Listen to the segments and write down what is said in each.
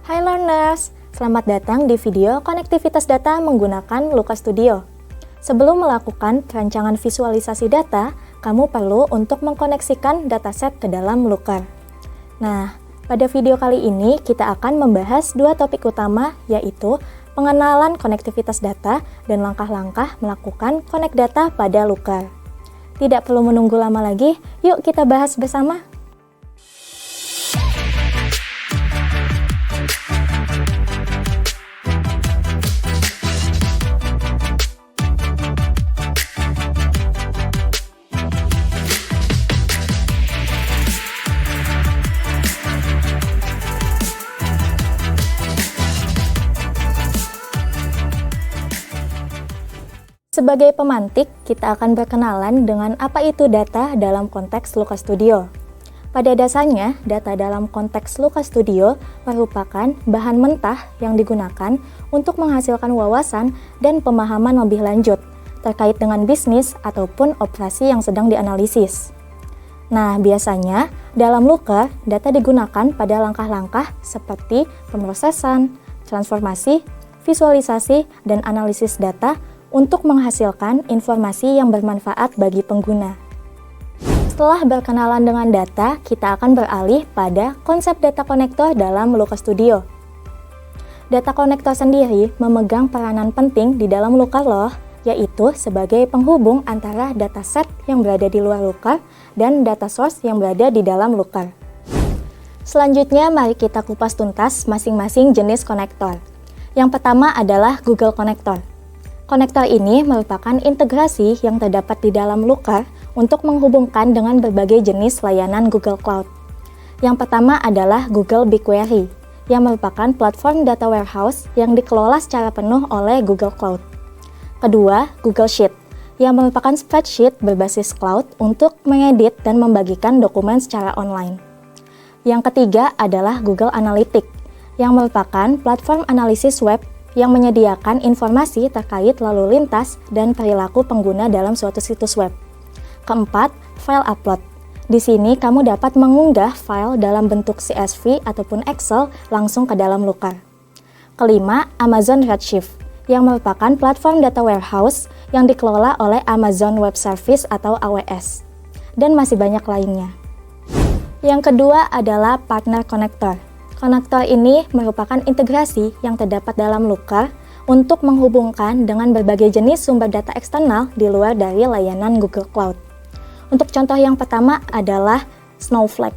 Hai learners, selamat datang di video konektivitas data menggunakan Looker Studio. Sebelum melakukan perancangan visualisasi data, kamu perlu untuk mengkoneksikan dataset ke dalam Looker. Nah, pada video kali ini kita akan membahas dua topik utama, yaitu pengenalan konektivitas data dan langkah-langkah melakukan connect data pada Looker. Tidak perlu menunggu lama lagi, yuk kita bahas bersama. Sebagai pemantik, kita akan berkenalan dengan apa itu data dalam konteks Looker Studio. Pada dasarnya, data dalam konteks Looker Studio merupakan bahan mentah yang digunakan untuk menghasilkan wawasan dan pemahaman lebih lanjut terkait dengan bisnis ataupun operasi yang sedang dianalisis. Nah, biasanya dalam Looker, data digunakan pada langkah-langkah seperti pemrosesan, transformasi, visualisasi, dan analisis data untuk menghasilkan informasi yang bermanfaat bagi pengguna. Setelah berkenalan dengan data, kita akan beralih pada konsep data konektor dalam Looker Studio. Data konektor sendiri memegang peranan penting di dalam Looker loh, yaitu sebagai penghubung antara dataset yang berada di luar Looker dan data source yang berada di dalam Looker. Selanjutnya, mari kita kupas tuntas masing-masing jenis konektor. Yang pertama adalah Google Connector. Konektor ini merupakan integrasi yang terdapat di dalam Looker untuk menghubungkan dengan berbagai jenis layanan Google Cloud. Yang pertama adalah Google BigQuery, yang merupakan platform data warehouse yang dikelola secara penuh oleh Google Cloud. Kedua, Google Sheet, yang merupakan spreadsheet berbasis cloud untuk mengedit dan membagikan dokumen secara online. Yang ketiga adalah Google Analytics, yang merupakan platform analisis web yang menyediakan informasi terkait lalu lintas dan perilaku pengguna dalam suatu situs web. Keempat, file upload. Di sini kamu dapat mengunggah file dalam bentuk CSV ataupun Excel langsung ke dalam Looker. Kelima, Amazon Redshift, yang merupakan platform data warehouse yang dikelola oleh Amazon Web Service atau AWS. Dan masih banyak lainnya. Yang kedua adalah Partner Connector. Konektor ini merupakan integrasi yang terdapat dalam Looker untuk menghubungkan dengan berbagai jenis sumber data eksternal di luar dari layanan Google Cloud. Untuk contoh yang pertama adalah Snowflake,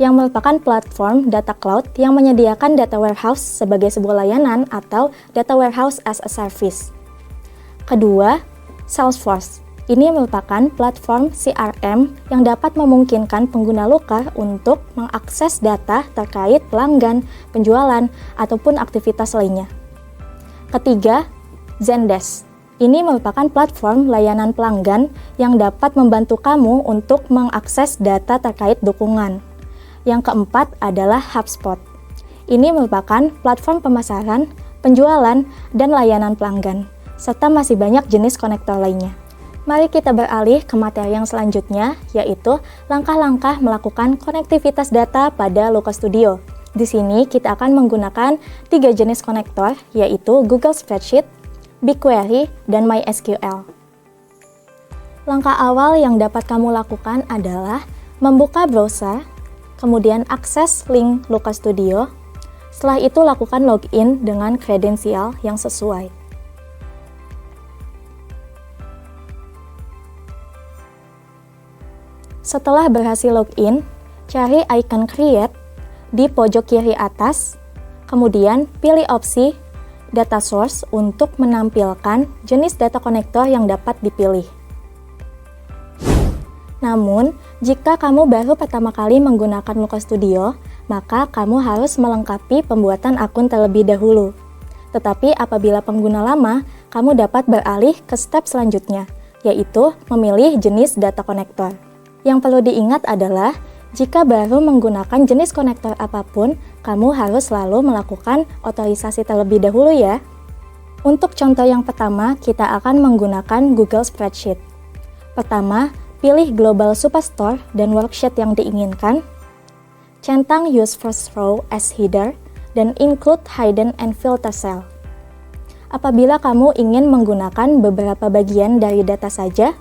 yang merupakan platform data cloud yang menyediakan data warehouse sebagai sebuah layanan atau data warehouse as a service. Kedua, Salesforce. Ini merupakan platform CRM yang dapat memungkinkan pengguna Looker untuk mengakses data terkait pelanggan, penjualan, ataupun aktivitas lainnya. Ketiga, Zendesk. Ini merupakan platform layanan pelanggan yang dapat membantu kamu untuk mengakses data terkait dukungan. Yang keempat adalah HubSpot. Ini merupakan platform pemasaran, penjualan, dan layanan pelanggan, serta masih banyak jenis konektor lainnya. Mari kita beralih ke materi yang selanjutnya, yaitu langkah-langkah melakukan konektivitas data pada Looker Studio. Di sini kita akan menggunakan 3 jenis konektor, yaitu Google Spreadsheet, BigQuery, dan MySQL. Langkah awal yang dapat kamu lakukan adalah membuka browser, kemudian akses link Looker Studio. Setelah itu lakukan login dengan kredensial yang sesuai. Setelah berhasil login, cari icon Create di pojok kiri atas, kemudian pilih opsi Data Source untuk menampilkan jenis data konektor yang dapat dipilih. Namun, jika kamu baru pertama kali menggunakan Looker Studio, maka kamu harus melengkapi pembuatan akun terlebih dahulu. Tetapi apabila pengguna lama, kamu dapat beralih ke step selanjutnya, yaitu memilih jenis data konektor. Yang perlu diingat adalah, jika baru menggunakan jenis konektor apapun, kamu harus selalu melakukan otorisasi terlebih dahulu ya. Untuk contoh yang pertama, kita akan menggunakan Google Spreadsheet. Pertama, pilih Global Superstore dan worksheet yang diinginkan. Centang Use First Row as Header dan include hidden and filter cell. Apabila kamu ingin menggunakan beberapa bagian dari data saja,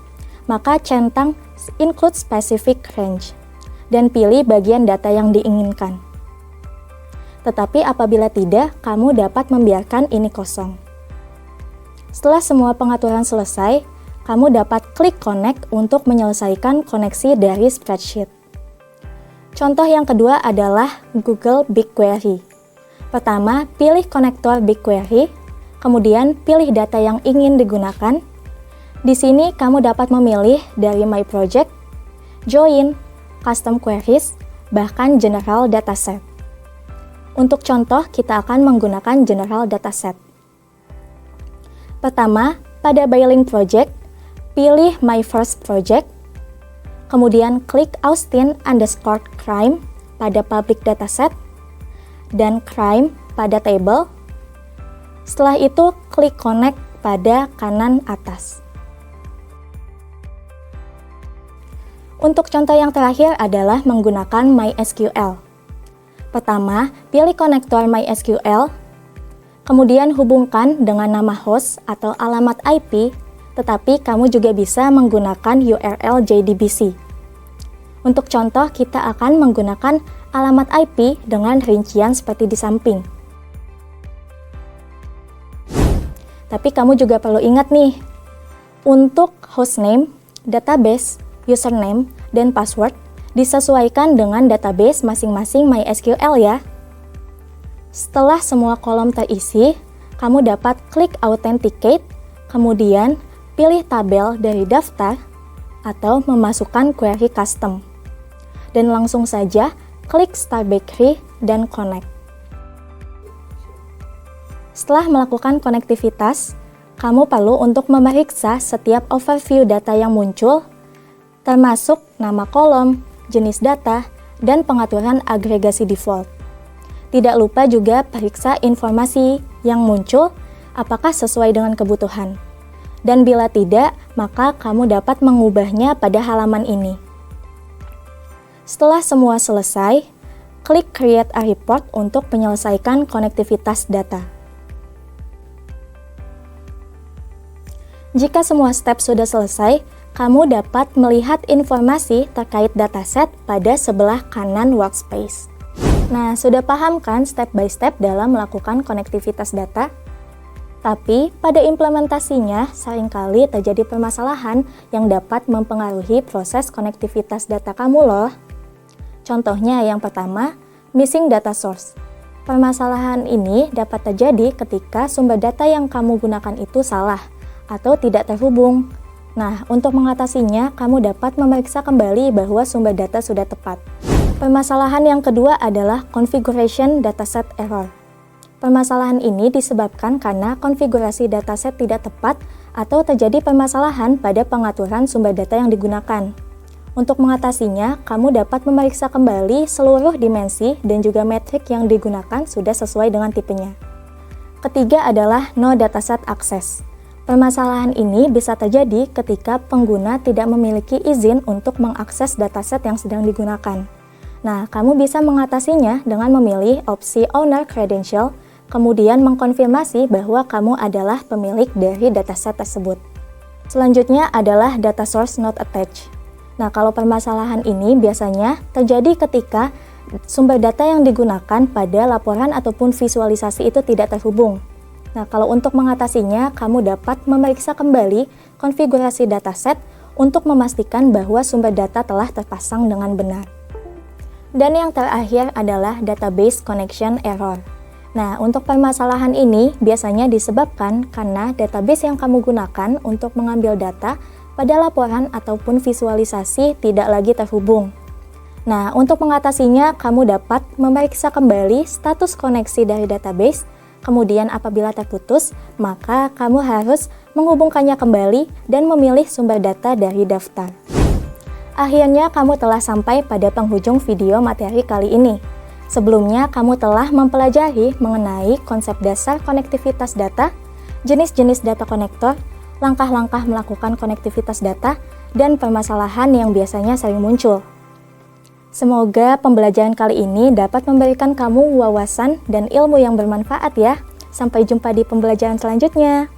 maka centang include specific range dan pilih bagian data yang diinginkan. Tetapi apabila tidak, kamu dapat membiarkan ini kosong. Setelah semua pengaturan selesai, kamu dapat klik Connect untuk menyelesaikan koneksi dari spreadsheet. Contoh yang kedua adalah Google BigQuery. Pertama, pilih konektor BigQuery, kemudian pilih data yang ingin digunakan. Di sini kamu dapat memilih dari My Project, Join, Custom Queries, bahkan General Dataset. Untuk contoh, kita akan menggunakan General Dataset. Pertama, pada Billing Project, pilih My First Project, kemudian klik Austin_crime pada Public Dataset, dan Crime pada Table. Setelah itu, klik Connect pada kanan atas. Untuk contoh yang terakhir adalah menggunakan MySQL. Pertama, pilih konektor MySQL, kemudian hubungkan dengan nama host atau alamat IP, tetapi kamu juga bisa menggunakan URL JDBC. Untuk contoh, kita akan menggunakan alamat IP dengan rincian seperti di samping. Tapi kamu juga perlu ingat nih, untuk hostname, database, username, dan password disesuaikan dengan database masing-masing MySQL ya. Setelah semua kolom terisi, kamu dapat klik Authenticate, kemudian pilih tabel dari daftar atau memasukkan query custom. Dan langsung saja klik Start Bakery dan Connect. Setelah melakukan konektivitas, kamu perlu untuk memeriksa setiap overview data yang muncul, termasuk nama kolom, jenis data, dan pengaturan agregasi default. Tidak lupa juga periksa informasi yang muncul apakah sesuai dengan kebutuhan. Dan bila tidak, maka kamu dapat mengubahnya pada halaman ini. Setelah semua selesai, klik Create a Report untuk menyelesaikan konektivitas data. Jika semua step sudah selesai, kamu dapat melihat informasi terkait dataset pada sebelah kanan workspace. Nah, sudah paham kan step by step dalam melakukan konektivitas data? Tapi, pada implementasinya seringkali terjadi permasalahan yang dapat mempengaruhi proses konektivitas data kamu loh. Contohnya yang pertama, missing data source. Permasalahan ini dapat terjadi ketika sumber data yang kamu gunakan itu salah atau tidak terhubung. Nah, untuk mengatasinya, kamu dapat memeriksa kembali bahwa sumber data sudah tepat. Permasalahan yang kedua adalah configuration dataset error. Permasalahan ini disebabkan karena konfigurasi dataset tidak tepat atau terjadi permasalahan pada pengaturan sumber data yang digunakan. Untuk mengatasinya, kamu dapat memeriksa kembali seluruh dimensi dan juga metrik yang digunakan sudah sesuai dengan tipenya. Ketiga adalah no dataset access. Permasalahan ini bisa terjadi ketika pengguna tidak memiliki izin untuk mengakses dataset yang sedang digunakan. Nah, kamu bisa mengatasinya dengan memilih opsi Owner Credential, kemudian mengkonfirmasi bahwa kamu adalah pemilik dari dataset tersebut. Selanjutnya adalah Data Source Not Attached. Nah, kalau permasalahan ini biasanya terjadi ketika sumber data yang digunakan pada laporan ataupun visualisasi itu tidak terhubung. Nah, kalau untuk mengatasinya, kamu dapat memeriksa kembali konfigurasi dataset untuk memastikan bahwa sumber data telah terpasang dengan benar. Dan yang terakhir adalah database connection error. Nah, untuk permasalahan ini biasanya disebabkan karena database yang kamu gunakan untuk mengambil data pada laporan ataupun visualisasi tidak lagi terhubung. Nah, untuk mengatasinya, kamu dapat memeriksa kembali status koneksi dari database. Kemudian apabila terputus, maka kamu harus menghubungkannya kembali dan memilih sumber data dari daftar. Akhirnya kamu telah sampai pada penghujung video materi kali ini. Sebelumnya kamu telah mempelajari mengenai konsep dasar konektivitas data, jenis-jenis data konektor, langkah-langkah melakukan konektivitas data, dan permasalahan yang biasanya sering muncul. Semoga pembelajaran kali ini dapat memberikan kamu wawasan dan ilmu yang bermanfaat ya. Sampai jumpa di pembelajaran selanjutnya.